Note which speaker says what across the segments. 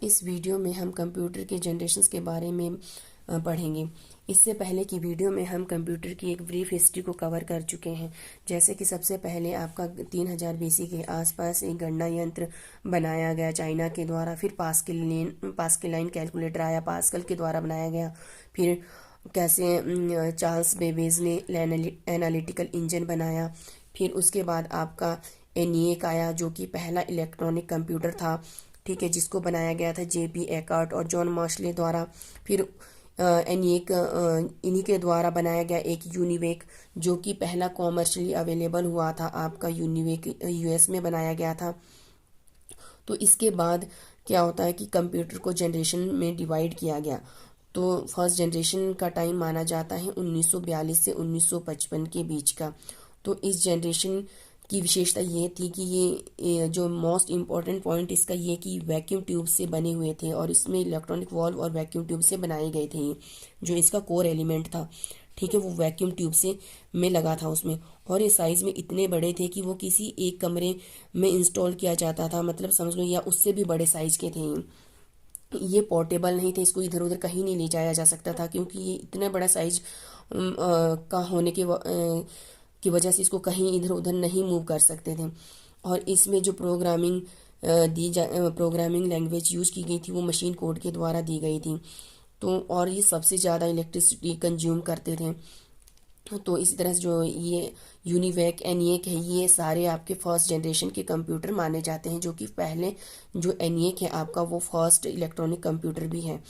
Speaker 1: इस वीडियो में हम कंप्यूटर के जनरेशन्स के बारे में पढ़ेंगे। इससे पहले की वीडियो में हम कंप्यूटर की एक ब्रीफ हिस्ट्री को कवर कर चुके हैं। जैसे कि सबसे पहले आपका 3000 बीसी के आसपास एक गणना यंत्र बनाया गया चाइना के द्वारा। फिर पास्कलाइन कैलकुलेटर आया, पास्कल के द्वारा बनाया गया। फिर कैसे चार्ल्स बेबेज ने एनालिटिकल इंजन बनाया। फिर उसके बाद आपका एनिएक आया, जो कि पहला इलेक्ट्रॉनिक कंप्यूटर था, ठीक है, जिसको बनाया गया था जेपी एकर्ट और जॉन मार्शले द्वारा। फिर एनिएक इन्हीं के द्वारा बनाया गया एक यूनिवेक, जो कि पहला कॉमर्शियली अवेलेबल हुआ था। आपका यूनिवेक यूएस में बनाया गया था। तो इसके बाद क्या होता है कि कंप्यूटर को जनरेशन में डिवाइड किया गया। तो फर्स्ट जनरेशन का टाइम माना जाता है 1942 से 1955 के बीच का। तो इस जनरेशन की विशेषता ये थी कि ये जो मोस्ट इम्पॉर्टेंट पॉइंट इसका ये कि वैक्यूम ट्यूब से बने हुए थे, और इसमें इलेक्ट्रॉनिक वॉल्व और वैक्यूम ट्यूब से बनाए गए थे। ये जो इसका कोर एलिमेंट था, ठीक है, वो वैक्यूम ट्यूब से में लगा था उसमें। और ये साइज़ में इतने बड़े थे कि वो किसी एक कमरे में इंस्टॉल किया जाता था, मतलब समझ लो, या उससे भी बड़े साइज के थे। ये पोर्टेबल नहीं थे, इसको इधर उधर कहीं नहीं ले जाया जा सकता था, क्योंकि ये इतना बड़ा साइज का होने की वजह से इसको कहीं इधर उधर नहीं मूव कर सकते थे। और इसमें जो प्रोग्रामिंग लैंग्वेज यूज की गई थी वो मशीन कोड के द्वारा दी गई थी। तो और ये सबसे ज़्यादा इलेक्ट्रिसिटी कंज्यूम करते थे। तो इसी तरह से जो ये यूनिवेक एनिएक है, ये सारे आपके फर्स्ट जनरेशन के कंप्यूटर माने जाते हैं, जो कि पहले जो एनिएक है आपका वो फर्स्ट इलेक्ट्रॉनिक कंप्यूटर भी है।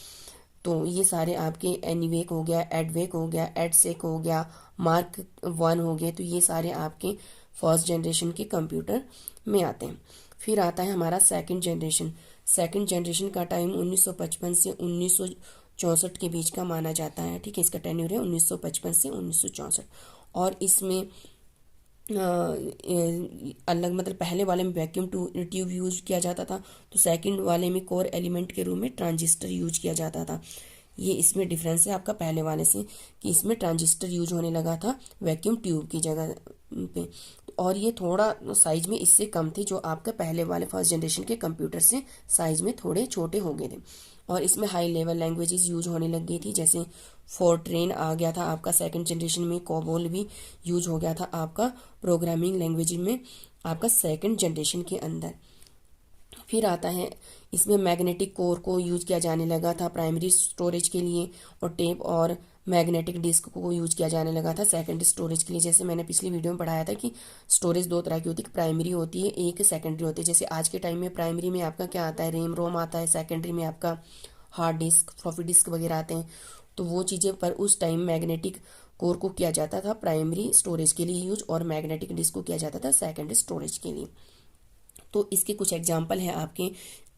Speaker 1: तो ये सारे आपके एनिवेक हो गया, एडवेक हो गया, एडसेक हो गया, मार्क 1 हो गए। तो ये सारे आपके फर्स्ट जनरेशन के कंप्यूटर में आते हैं। फिर आता है हमारा सेकंड जनरेशन। सेकंड जनरेशन का टाइम 1955 से 1964 के बीच का माना जाता है, ठीक है। इसका टेन्यूर है 1955 से 1964। और इसमें अलग, मतलब पहले वाले में वैक्यूम ट्यूब यूज किया जाता था, तो सेकंड वाले में कोर एलिमेंट के रूप में ट्रांजिस्टर यूज किया जाता था। ये इसमें डिफरेंस है आपका पहले वाले से, कि इसमें ट्रांजिस्टर यूज होने लगा था वैक्यूम ट्यूब की जगह पे। और ये थोड़ा साइज में इससे कम थे, जो आपका पहले वाले फर्स्ट जनरेशन के कंप्यूटर से साइज में थोड़े छोटे हो गए थे। और इसमें हाई लेवल लैंग्वेजेस यूज होने लग गई थी, जैसे फोर्ट्रेन आ गया था आपका सेकंड जनरेशन में, कोबोल भी यूज हो गया था आपका प्रोग्रामिंग लैंग्वेज में आपका सेकंड जनरेशन के अंदर। फिर आता है इसमें मैग्नेटिक कोर को यूज किया जाने लगा था प्राइमरी स्टोरेज के लिए, और टेप और मैग्नेटिक डिस्क को यूज किया जाने लगा था सेकेंडरी स्टोरेज के लिए। जैसे मैंने पिछली वीडियो में पढ़ाया था कि स्टोरेज दो तरह की होती है, प्राइमरी होती है, एक सेकेंडरी होती है। जैसे आज के टाइम में प्राइमरी में आपका क्या आता है, रैम रोम आता है, सेकेंडरी में आपका हार्ड डिस्क, फ्लॉपी डिस्क वगैरह आते हैं। तो वो चीज़ें पर उस टाइम मैग्नेटिक कोर को किया जाता था प्राइमरी स्टोरेज के लिए यूज, और मैग्नेटिक डिस्क को किया जाता था सेकेंडरी स्टोरेज के लिए। तो इसके कुछ एग्जाम्पल हैं आपके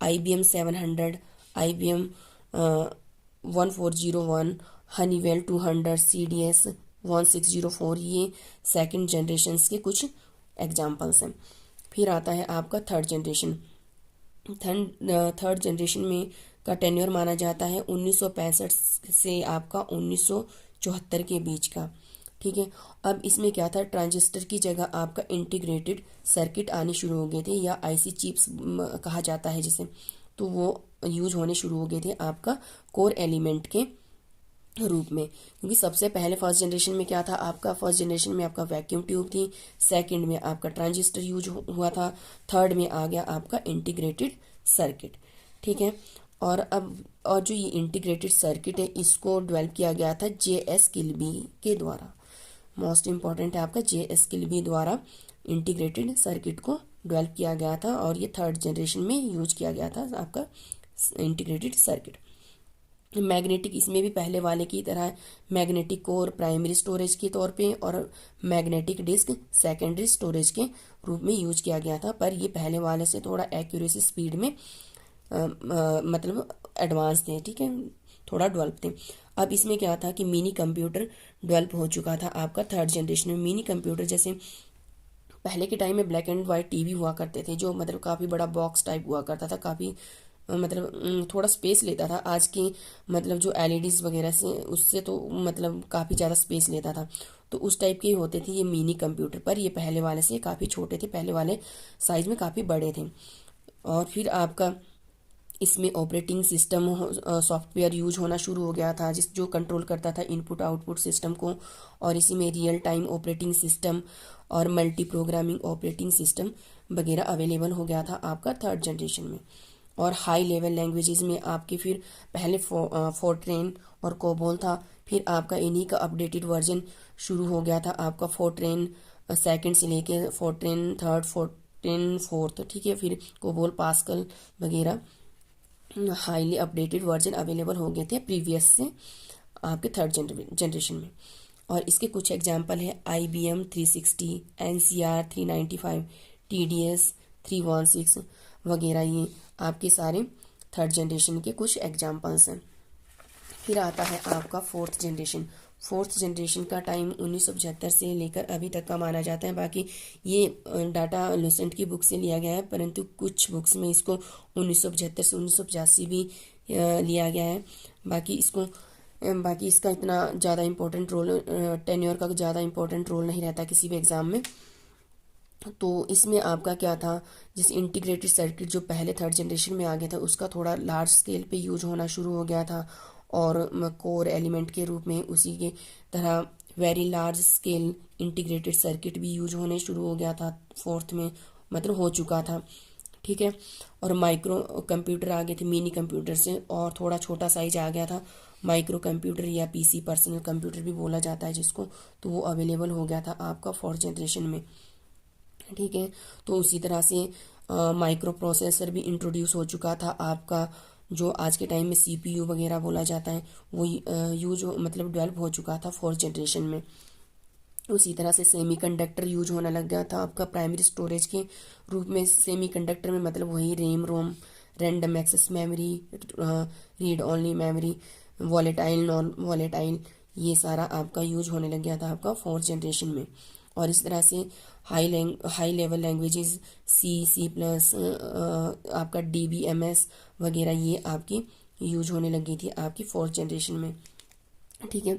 Speaker 1: IBM 700, IBM 1401, हनीवेल 200, CDS 1604। ये सेकंड जनरेशन के कुछ एग्जाम्पल्स हैं। फिर आता है आपका थर्ड जनरेशन। थर्ड जनरेशन में का टेन्योर माना जाता है 1965 से आपका 1974 के बीच का, ठीक है। अब इसमें क्या था, ट्रांजिस्टर की जगह आपका इंटीग्रेटेड सर्किट आने शुरू हो गए थे, या IC चिप्स कहा जाता है जिसे। तो वो यूज होने शुरू हो गए थे आपका कोर एलिमेंट के रूप में, क्योंकि सबसे पहले फर्स्ट जनरेशन में क्या था आपका, फर्स्ट जनरेशन में आपका वैक्यूम ट्यूब थी, सेकंड में आपका ट्रांजिस्टर यूज हुआ था, थर्ड में आ गया आपका इंटीग्रेटेड सर्किट, ठीक है। और जो ये इंटीग्रेटेड सर्किट है, इसको डेवलप किया गया था JS किल्बी के द्वारा। मोस्ट इंपॉर्टेंट है आपका JS किल्बी द्वारा इंटीग्रेटेड सर्किट को डेवलप किया गया था, और ये थर्ड जनरेशन में यूज किया गया था आपका इंटीग्रेटेड सर्किट। मैग्नेटिक, इसमें भी पहले वाले की तरह मैग्नेटिक कोर प्राइमरी स्टोरेज के तौर पे और मैग्नेटिक डिस्क सेकेंडरी स्टोरेज के रूप में यूज किया गया था, पर ये पहले वाले से थोड़ा एक्यूरेसी स्पीड में मतलब एडवांस थे, ठीक है, थोड़ा डेवलप थे। अब इसमें क्या था कि मिनी कंप्यूटर डेवलप हो चुका था आपका थर्ड जनरेशन में। मिनी कंप्यूटर जैसे पहले के टाइम में ब्लैक एंड वाइट टीवी हुआ करते थे, जो मतलब काफ़ी बड़ा बॉक्स टाइप हुआ करता था, काफ़ी मतलब थोड़ा स्पेस लेता था। आज की मतलब जो LEDs वगैरह से उससे तो मतलब काफ़ी ज़्यादा स्पेस लेता था। तो उस टाइप के ही होते थे ये मिनी कंप्यूटर, पर ये पहले वाले से काफ़ी छोटे थे, पहले वाले साइज में काफ़ी बड़े थे। और फिर आपका इसमें ऑपरेटिंग सिस्टम सॉफ्टवेयर यूज होना शुरू हो गया था जो कंट्रोल करता था इनपुट आउटपुट सिस्टम को, और इसी में रियल टाइम ऑपरेटिंग सिस्टम और मल्टी प्रोग्रामिंग ऑपरेटिंग सिस्टम वगैरह अवेलेबल हो गया था आपका थर्ड जनरेशन में। और हाई लेवल लैंग्वेजेस में आपके फिर पहले फोर्ट्रेन और कोबोल था, फिर आपका इन्हीं का अपडेटेड वर्जन शुरू हो गया था आपका फोर्ट्रेन सेकंड से लेके फोर्ट्रेन थर्ड, फोर्ट्रेन फोर्थ, ठीक है। फिर कोबोल पास्कल वगैरह हाईली अपडेटेड वर्जन अवेलेबल हो गए थे प्रीवियस से आपके थर्ड जनरेशन में। और इसके कुछ एग्जांपल है IBM 360, NCR 395, TDS 316 वगैरह, ये आपके सारे थर्ड जनरेशन के कुछ एग्जांपल्स हैं। फिर आता है आपका फोर्थ जनरेशन। फोर्थ जनरेशन का टाइम 1975 से लेकर अभी तक का माना जाता है। बाकी ये डाटा लुसेंट की बुक से लिया गया है, परंतु कुछ बुक्स में इसको 1975 से 1985 भी लिया गया है। बाकी इसका इतना ज़्यादा इम्पोर्टेंट रोल, टेन्योर का ज़्यादा इम्पोर्टेंट रोल नहीं रहता किसी भी एग्ज़ाम में। तो इसमें आपका क्या था, जैसे इंटीग्रेटेड सर्किट जो पहले थर्ड जनरेशन में आ गया था उसका थोड़ा लार्ज स्केल पे यूज होना शुरू हो गया था, और कोर एलिमेंट के रूप में उसी के तरह very large scale integrated circuit भी यूज होने शुरू हो गया था फोर्थ में, मतलब हो चुका था, ठीक है। और माइक्रो कंप्यूटर आ गए थे मिनी कंप्यूटर से, और थोड़ा छोटा साइज आ गया था माइक्रो कंप्यूटर या PC पर्सनल कंप्यूटर भी बोला जाता है जिसको, तो वो अवेलेबल हो गया था आपका फोर्थ जनरेशन में, ठीक है। तो उसी तरह से माइक्रो प्रोसेसर भी इंट्रोड्यूस हो चुका था आपका, जो आज के टाइम में CPU वगैरह बोला जाता है, वो यूज मतलब डेवलप हो चुका था फोर्थ जनरेशन में। उसी तरह से सेमीकंडक्टर यूज होने लग गया था आपका प्राइमरी स्टोरेज के रूप में। सेमीकंडक्टर में मतलब वही RAM ROM, random access memory, read only memory, volatile non volatile, ये सारा आपका यूज होने लग गया था आपका फोर्थ जनरेशन में। और इस तरह से high level languages C plus, आपका DBMS वगैरह ये आपकी यूज होने लगी थी आपकी फोर्थ जनरेशन में, ठीक है।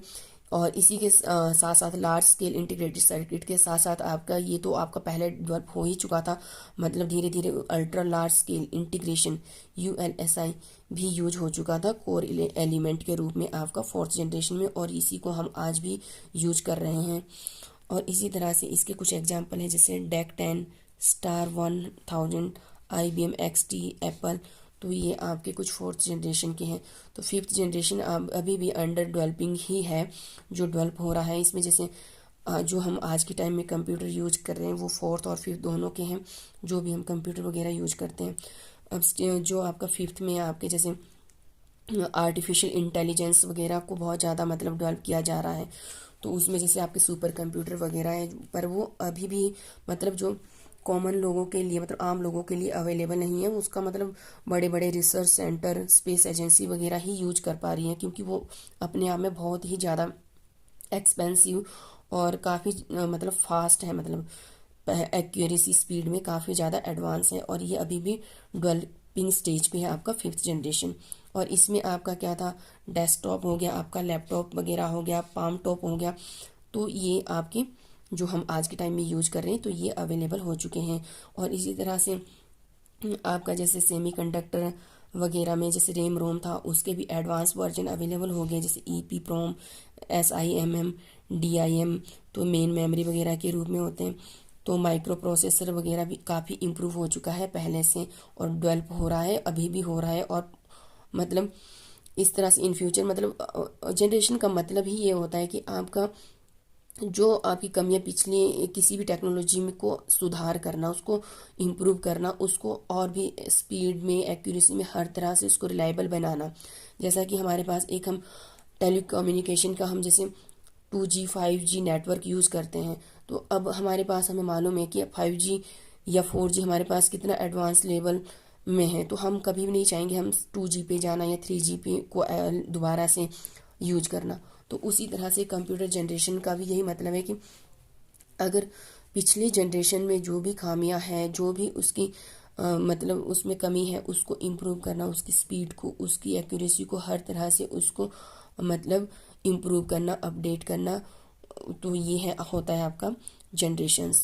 Speaker 1: और इसी के साथ साथ लार्ज स्केल इंटीग्रेटेड सर्किट के साथ साथ आपका ये तो आपका पहले डेवलप हो ही चुका था, मतलब धीरे धीरे ultra large scale integration ULSI भी यूज हो चुका था कोर एलिमेंट के रूप में आपका फोर्थ जनरेशन में, और इसी को हम आज भी यूज कर रहे हैं। और इसी तरह से इसके कुछ एग्जांपल हैं, जैसे DEC 10, star 1000, IBM XT, Apple, तो ये आपके कुछ फोर्थ जनरेशन के हैं। तो फिफ्थ जनरेशन अभी भी अंडर डेवलपिंग ही है, जो डेवलप हो रहा है इसमें। जैसे जो हम आज के टाइम में कंप्यूटर यूज कर रहे हैं वो फोर्थ और फिफ्थ दोनों के हैं, जो भी हम कंप्यूटर वगैरह यूज करते हैं। अब जो आपका फिफ्थ में आपके जैसे आर्टिफिशियल इंटेलिजेंस वगैरह को बहुत ज़्यादा मतलब डेवलप किया जा रहा है, तो उसमें जैसे आपके सुपर कंप्यूटर वगैरह है, पर वो अभी भी मतलब जो कॉमन लोगों के लिए मतलब आम लोगों के लिए अवेलेबल नहीं है। उसका मतलब बड़े बड़े रिसर्च सेंटर, स्पेस एजेंसी वगैरह ही यूज कर पा रही हैं, क्योंकि वो अपने आप में बहुत ही ज़्यादा एक्सपेंसिव और काफ़ी मतलब फास्ट है, मतलब एक्यूरेसी स्पीड में काफ़ी ज़्यादा एडवांस है, और ये अभी भी डेवलपिंग स्टेज पे है आपका फिफ्थ जनरेशन। और इसमें आपका क्या था, डेस्कटॉप हो गया, आपका लैपटॉप वगैरह हो गया, पाम टॉप हो गया, तो ये आपके जो हम आज के टाइम में यूज कर रहे हैं तो ये अवेलेबल हो चुके हैं। और इसी तरह से आपका जैसे सेमीकंडक्टर वगैरह में जैसे रैम रोम था उसके भी एडवांस वर्जन अवेलेबल हो गए, जैसे EPROM, SIMM, DIM, तो मेन मेमोरी वगैरह के रूप में होते हैं। तो माइक्रो प्रोसेसर वगैरह भी काफ़ी इम्प्रूव हो चुका है पहले से, और डेवलप हो रहा है, अभी भी हो रहा है। और मतलब इस तरह से इन फ्यूचर मतलब जनरेशन का मतलब ही ये होता है कि आपका जो आपकी कमियां पिछली किसी भी टेक्नोलॉजी में को सुधार करना, उसको इम्प्रूव करना, उसको और भी स्पीड में, एक्यूरेसी में, हर तरह से उसको रिलायबल बनाना। जैसा कि हमारे पास एक हम टेलीकम्युनिकेशन का हम जैसे 2G 5G नेटवर्क यूज़ करते हैं, तो अब हमारे पास हमें मालूम है कि 5G या 4G हमारे पास कितना एडवांस लेवल में है, तो हम कभी भी नहीं चाहेंगे हम 2G पे जाना या 3G पे को दोबारा से यूज करना। तो उसी तरह से कंप्यूटर जनरेशन का भी यही मतलब है कि अगर पिछली जनरेशन में जो भी खामियां हैं, जो भी उसकी मतलब उसमें कमी है, उसको इम्प्रूव करना, उसकी स्पीड को, उसकी एक्यूरेसी को, हर तरह से उसको मतलब इम्प्रूव करना, अपडेट करना, तो ये है होता है आपका जनरेशन्स।